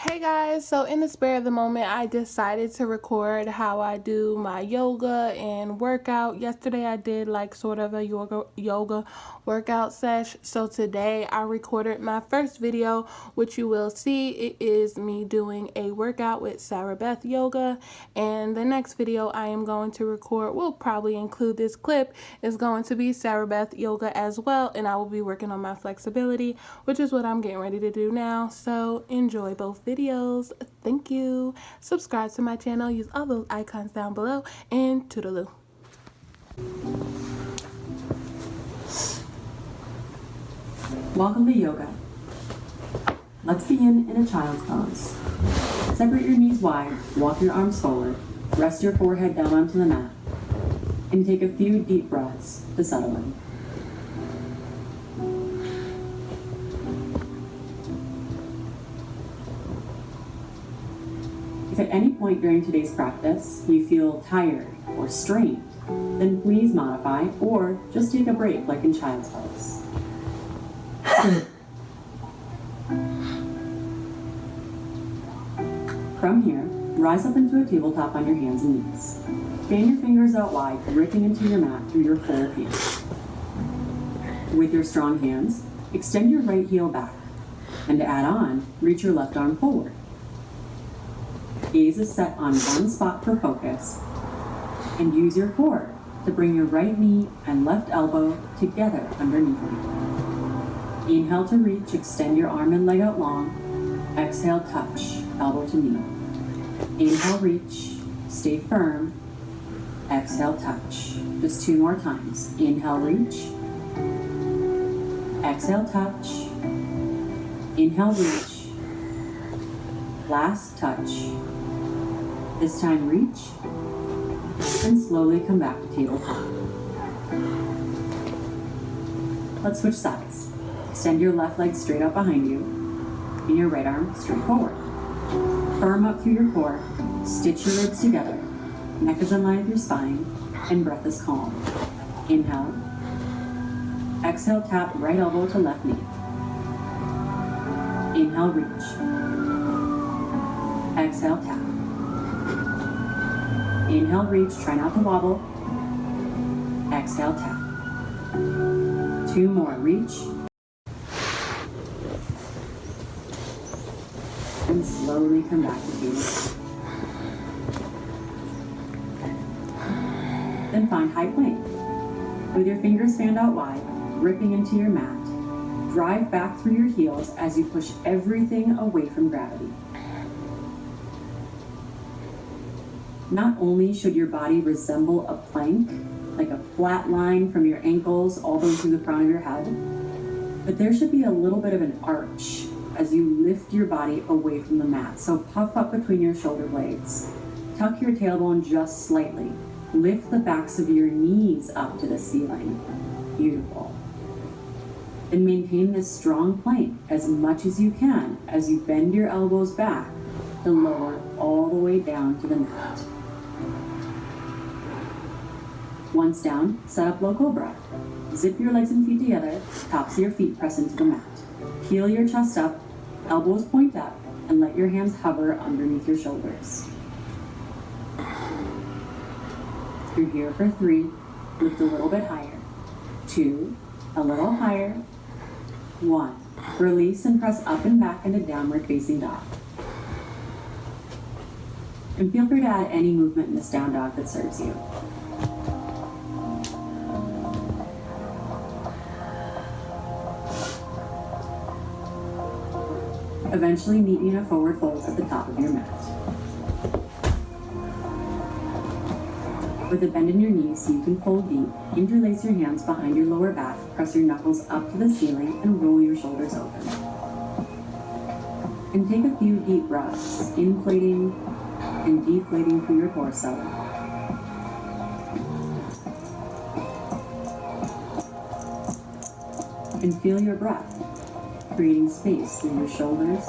Hey guys, so in the spare of the moment, I decided to record how I do my yoga and workout. Yesterday I did like sort of a yoga workout sesh. So today I recorded my first video, which you will see. It is me doing a workout with SarahBethYoga. And the next video I am going to record will probably include this clip. Is going to be SarahBethYoga as well. And I will be working on my flexibility, which is what I'm getting ready to do now. So enjoy both videos. Thank you. Subscribe to my channel. Use all those icons down below. And toodaloo. Welcome to yoga. Let's begin in a child's pose. Separate your knees wide, walk your arms forward, rest your forehead down onto the mat, and take a few deep breaths to settle in. If at any point during today's practice you feel tired or strained, then please modify or just take a break like in child's pose. From here, rise up into a tabletop on your hands and knees. Fan your fingers out wide, gripping into your mat through your whole hand. With your strong hands, extend your right heel back, and to add on, reach your left arm forward. Gaze is set on one spot for focus, and use your core to bring your right knee and left elbow together underneath you. Inhale to reach, extend your arm and leg out long. Exhale, touch, elbow to knee. Inhale, reach, stay firm. Exhale, touch. Just 2 more times. Inhale, reach. Exhale, touch. Inhale, reach. Last touch. This time, reach. And slowly come back to tabletop. Let's switch sides. Extend your left leg straight out behind you, and your right arm straight forward. Firm up through your core, stitch your ribs together, neck is in line with your spine, and breath is calm. Inhale. Exhale, tap right elbow to left knee. Inhale, reach. Exhale, tap. Inhale, reach, try not to wobble. Exhale, tap. 2 more, reach. And slowly come back to tabletop. Then find high plank. With your fingers fanned out wide, gripping into your mat, drive back through your heels as you push everything away from gravity. Not only should your body resemble a plank, like a flat line from your ankles all the way to the crown of your head, but there should be a little bit of an arch as you lift your body away from the mat. So puff up between your shoulder blades. Tuck your tailbone just slightly. Lift the backs of your knees up to the ceiling. Beautiful. Then maintain this strong plank as much as you can as you bend your elbows back to lower all the way down to the mat. Once down, set up low cobra. Zip your legs and feet together, tops of your feet press into the mat. Peel your chest up, elbows point up, and let your hands hover underneath your shoulders. You're here for 3, lift a little bit higher. 2, a little higher. 1, release and press up and back into downward facing dog. And feel free to add any movement in this down dog that serves you. Eventually meet me in a forward fold at the top of your mat. With a bend in your knees, you can fold deep, interlace your hands behind your lower back, press your knuckles up to the ceiling, and roll your shoulders open. And take a few deep breaths, inflating and deflating through your torso. And feel your breath, creating space through your shoulders,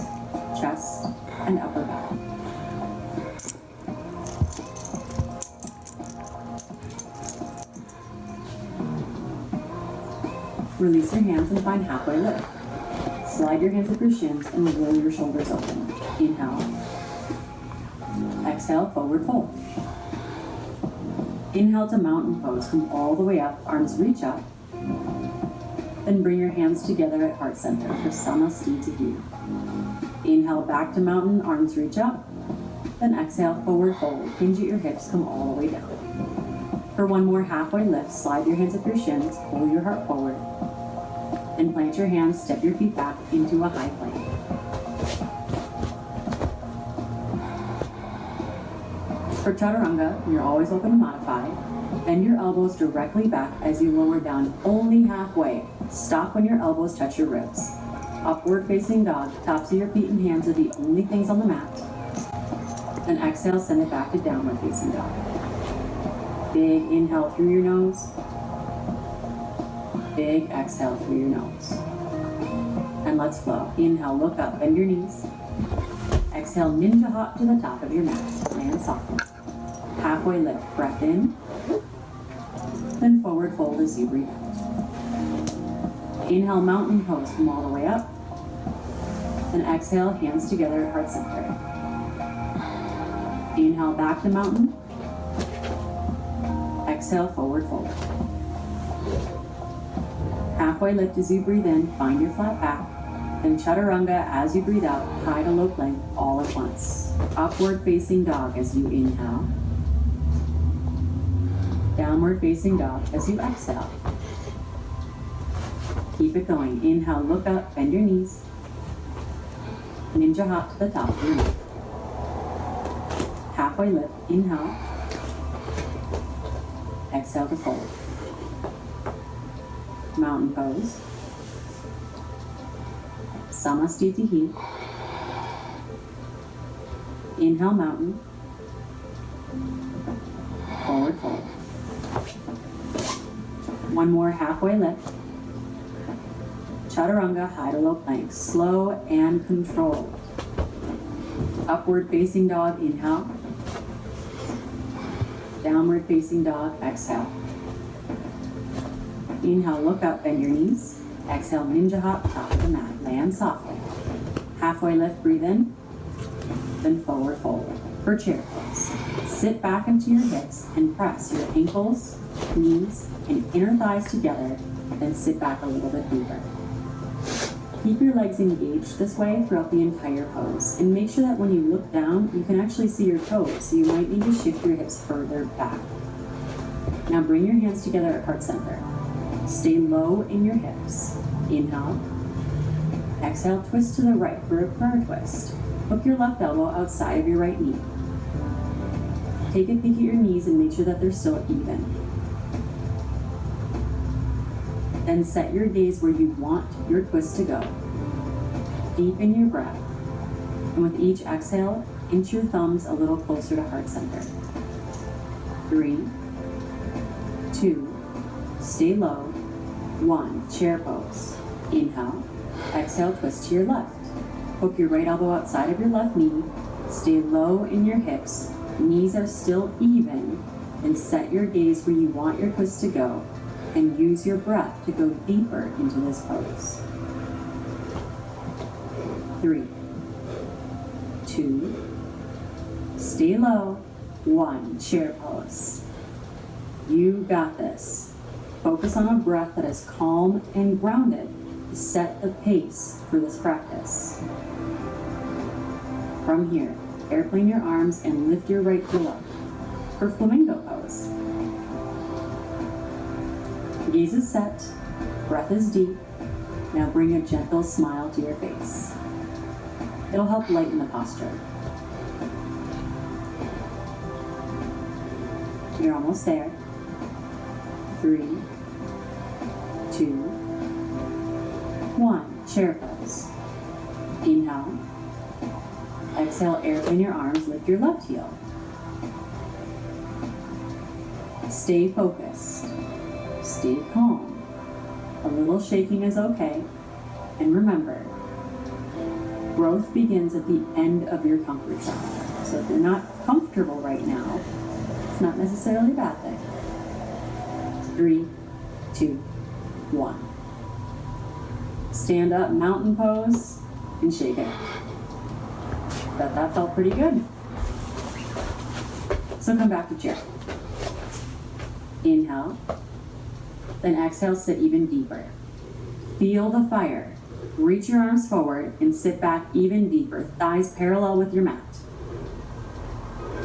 chest, and upper back. Release your hands and find halfway lift. Slide your hands up your shins and roll your shoulders open. Inhale. Exhale, forward fold. Inhale to mountain pose. Come all the way up, arms reach up. Then bring your hands together at heart center for SarahBethYoga. Inhale back to mountain, arms reach up. Then exhale, forward fold. Hinge at your hips, come all the way down. For one more halfway lift, slide your hands up your shins, pull your heart forward. And plant your hands, step your feet back into a high plank. For chaturanga, you're always welcome to modify. Bend your elbows directly back as you lower down only halfway. Stop when your elbows touch your ribs. Upward facing dog, tops of your feet and hands are the only things on the mat. Then exhale, send it back to downward facing dog. Big inhale through your nose. Big exhale through your nose. And let's flow. Inhale, look up, bend your knees. Exhale, ninja hop to the top of your mat. Land softly. Halfway lift, breath in. Then forward fold as you breathe out. Inhale, mountain pose, come all the way up. And exhale, hands together at heart center. Inhale, back to mountain. Exhale, forward fold. Halfway lift as you breathe in, find your flat back. Then chaturanga as you breathe out, high to low plank all at once. Upward facing dog as you inhale. Downward facing dog as you exhale. Keep it going. Inhale, look up, bend your knees. Ninja hop to the top of your mat. Halfway lift, inhale. Exhale to fold. Mountain pose. SarahBethYoga. Inhale, mountain. Forward fold. One more halfway lift. Chaturanga, high to low plank, slow and controlled. Upward facing dog, inhale. Downward facing dog, exhale. Inhale, look up, bend your knees. Exhale, ninja hop, top of the mat. Land softly. Halfway lift, breathe in. Then forward fold. For chair pose. Sit back into your hips and press your ankles, knees, and inner thighs together. Then sit back a little bit deeper. Keep your legs engaged this way throughout the entire pose. And make sure that when you look down, you can actually see your toes. So you might need to shift your hips further back. Now bring your hands together at heart center. Stay low in your hips. Inhale. Exhale, twist to the right for a prayer twist. Hook your left elbow outside of your right knee. Take a peek at your knees and make sure that they're still even. Then set your gaze where you want your twist to go. Deepen your breath. And with each exhale, inch your thumbs a little closer to heart center. 3, 2, stay low. 1, chair pose. Inhale. Exhale, twist to your left. Hook your right elbow outside of your left knee. Stay low in your hips. Knees are still even. And set your gaze where you want your twist to go. And use your breath to go deeper into this pose. 3, 2, stay low. 1, chair pose. You got this. Focus on a breath that is calm and grounded to set the pace for this practice. From here, airplane your arms and lift your right heel up for flamingo pose. Gaze is set, breath is deep. Now bring a gentle smile to your face. It'll help lighten the posture. You're almost there. 3, 2, 1, chair pose. Inhale. Exhale, airplane your arms, lift your left heel. Stay focused. Stay calm. A little shaking is okay. And remember, growth begins at the end of your comfort zone. So if you're not comfortable right now, it's not necessarily a bad thing. 3, 2, 1. Stand up, mountain pose, and shake it. Bet that felt pretty good. So come back to chair. Inhale, then exhale, sit even deeper. Feel the fire. Reach your arms forward and sit back even deeper, thighs parallel with your mat.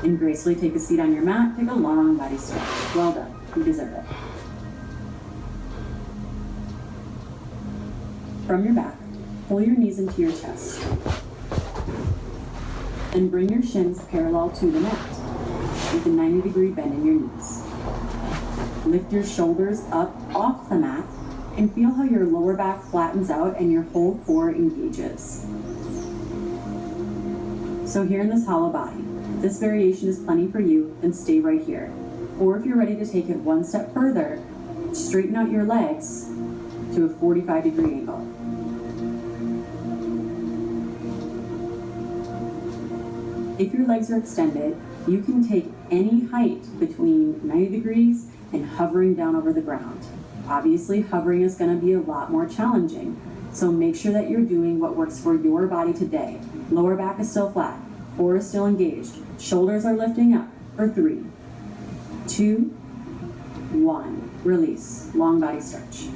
And gracefully take a seat on your mat, take a long body stretch. Well done, you deserve it. From your back, pull your knees into your chest. And bring your shins parallel to the mat with a 90-degree bend in your knees. Lift your shoulders up off the mat and feel how your lower back flattens out and your whole core engages. So here in this hollow body, if this variation is plenty for you, then stay right here. Or if you're ready to take it one step further, straighten out your legs to a 45-degree angle. If your legs are extended, you can take any height between 90 degrees and hovering down over the ground. Obviously, hovering is going to be a lot more challenging, so make sure that you're doing what works for your body today. Lower back is still flat, core is still engaged, shoulders are lifting up for 3, 2, 1. Release, long body stretch.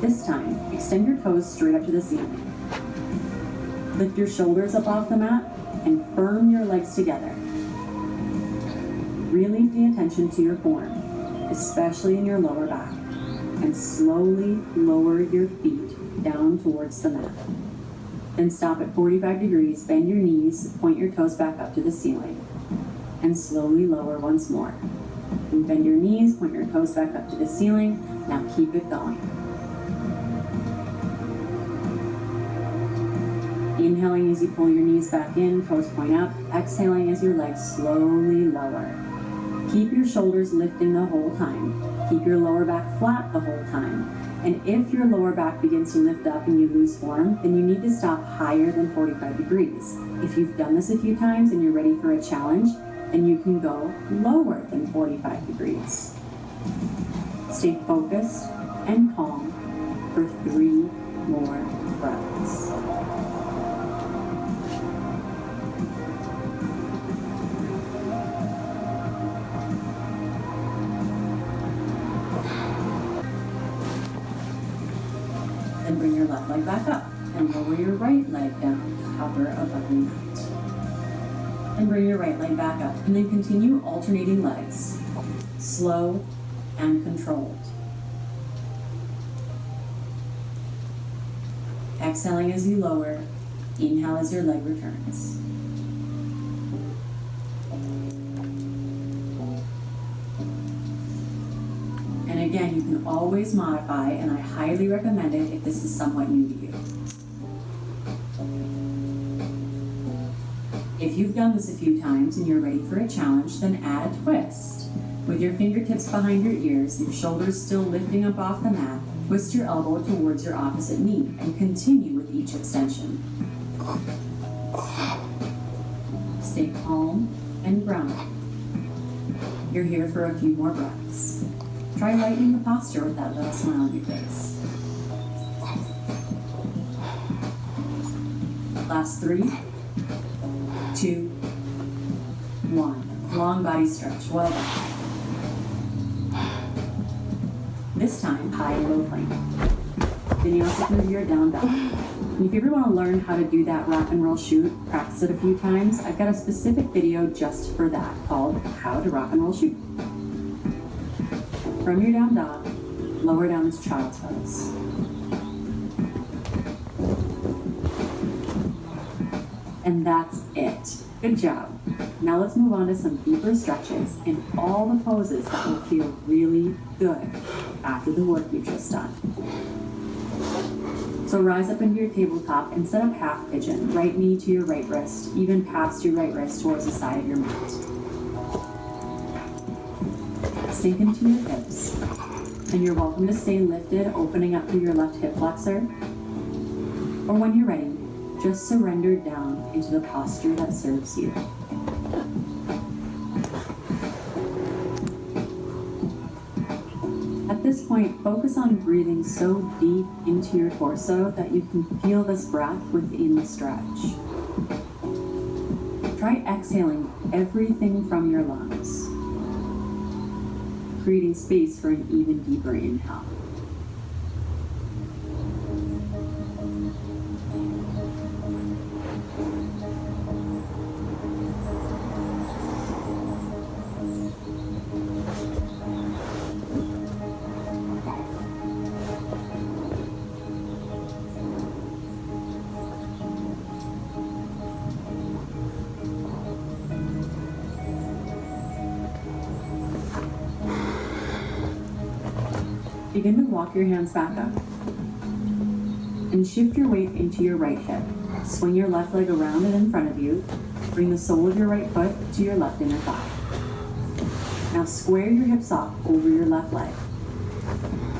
This time, extend your toes straight up to the ceiling. Lift your shoulders up off the mat and firm your legs together. Really pay attention to your form, especially in your lower back, and slowly lower your feet down towards the mat. Then stop at 45 degrees, bend your knees, point your toes back up to the ceiling, and slowly lower once more. And bend your knees, point your toes back up to the ceiling. Now keep it going. Inhaling as you pull your knees back in, toes point up. Exhaling as your legs slowly lower. Keep your shoulders lifting the whole time. Keep your lower back flat the whole time. And if your lower back begins to lift up and you lose form, then you need to stop higher than 45 degrees. If you've done this a few times and you're ready for a challenge, then you can go lower than 45 degrees. Stay focused and calm for 3 more breaths. Then bring your left leg back up and lower your right leg down to hover above your mat. And bring your right leg back up and then continue alternating legs, slow and controlled. Exhaling as you lower, inhale as your leg returns. And again, you can always modify, and I highly recommend it if this is somewhat new to you. If you've done this a few times and you're ready for a challenge, then add a twist. With your fingertips behind your ears, your shoulders still lifting up off the mat, twist your elbow towards your opposite knee and continue with each extension. Stay calm and grounded. You're here for a few more breaths. Try lightening the posture with that little smile on your face. Last 3, 2, 1. Long body stretch. Well done. This time, high and low plank. Then you also move your down dog. And if you ever want to learn how to do that rock and roll shoot, practice it a few times, I've got a specific video just for that called How to Rock and Roll Shoot. From your down dog, lower down into child's pose. And that's it. Good job. Now let's move on to some deeper stretches and all the poses that will feel really good after the work you've just done. So rise up into your tabletop and set up half pigeon, right knee to your right wrist, even past your right wrist towards the side of your mat. Sink into your hips, and you're welcome to stay lifted, opening up through your left hip flexor. Or when you're ready, just surrender down into the posture that serves you. point, focus on breathing so deep into your torso that you can feel this breath within the stretch. Try exhaling everything from your lungs, creating space for an even deeper inhale. Begin to walk your hands back up and shift your weight into your right hip. Swing your left leg around and in front of you. Bring the sole of your right foot to your left inner thigh. Now square your hips off over your left leg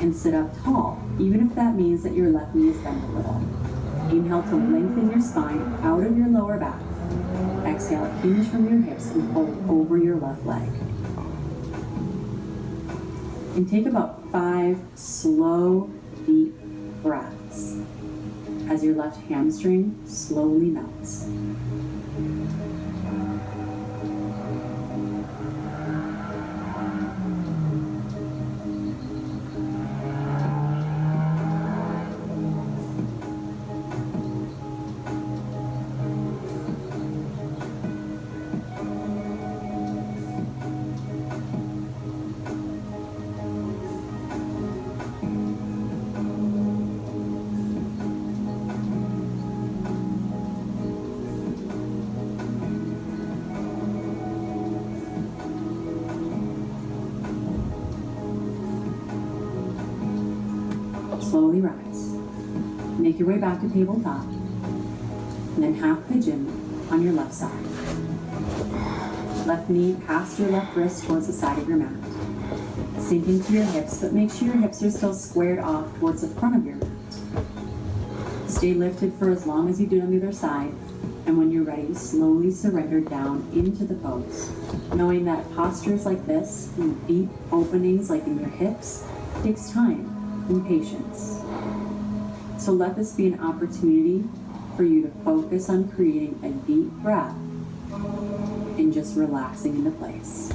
and sit up tall, even if that means that your left knee is bent a little. Inhale to lengthen your spine out of your lower back. Exhale, hinge from your hips and fold over your left leg. And take about 5 slow, deep breaths as your left hamstring slowly melts. Slowly rise. Make your way back to tabletop. And then half pigeon on your left side. Left knee past your left wrist towards the side of your mat. Sink into your hips, but make sure your hips are still squared off towards the front of your mat. Stay lifted for as long as you do on the other side. And when you're ready, slowly surrender down into the pose. Knowing that postures like this, and deep openings like in your hips, takes time and patience. So let this be an opportunity for you to focus on creating a deep breath and just relaxing into place.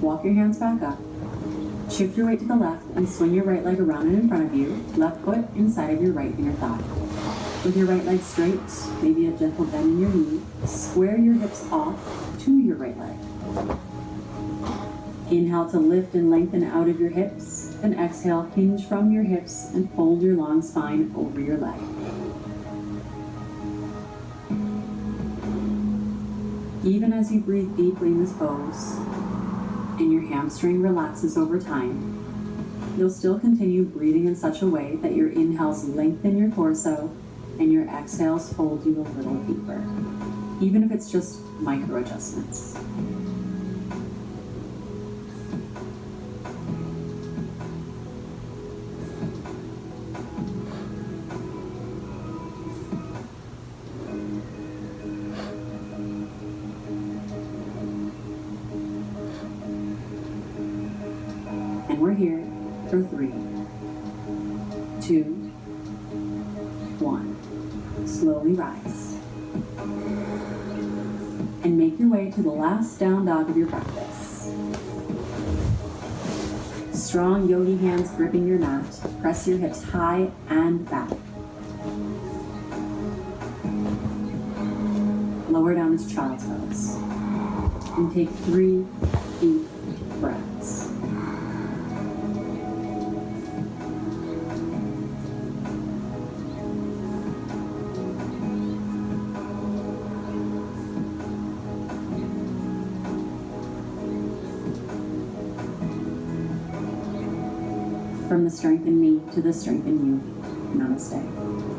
Walk your hands back up. Shift your weight to the left and swing your right leg around and in front of you. Left foot inside of your right inner thigh. With your right leg straight, maybe a gentle bend in your knee, square your hips off to your right leg. Inhale to lift and lengthen out of your hips, and exhale, hinge from your hips and fold your long spine over your leg. Even as you breathe deeply in this pose, and your hamstring relaxes over time, you'll still continue breathing in such a way that your inhales lengthen your torso and your exhales fold you a little deeper, even if it's just micro adjustments. We're here for 3, 2, 1. Slowly rise. And make your way to the last down dog of your practice. Strong yogi hands gripping your mat. Press your hips high and back. Lower down as child's pose. And take 3 deep breaths. From the strength in me to the strength in you. Namaste.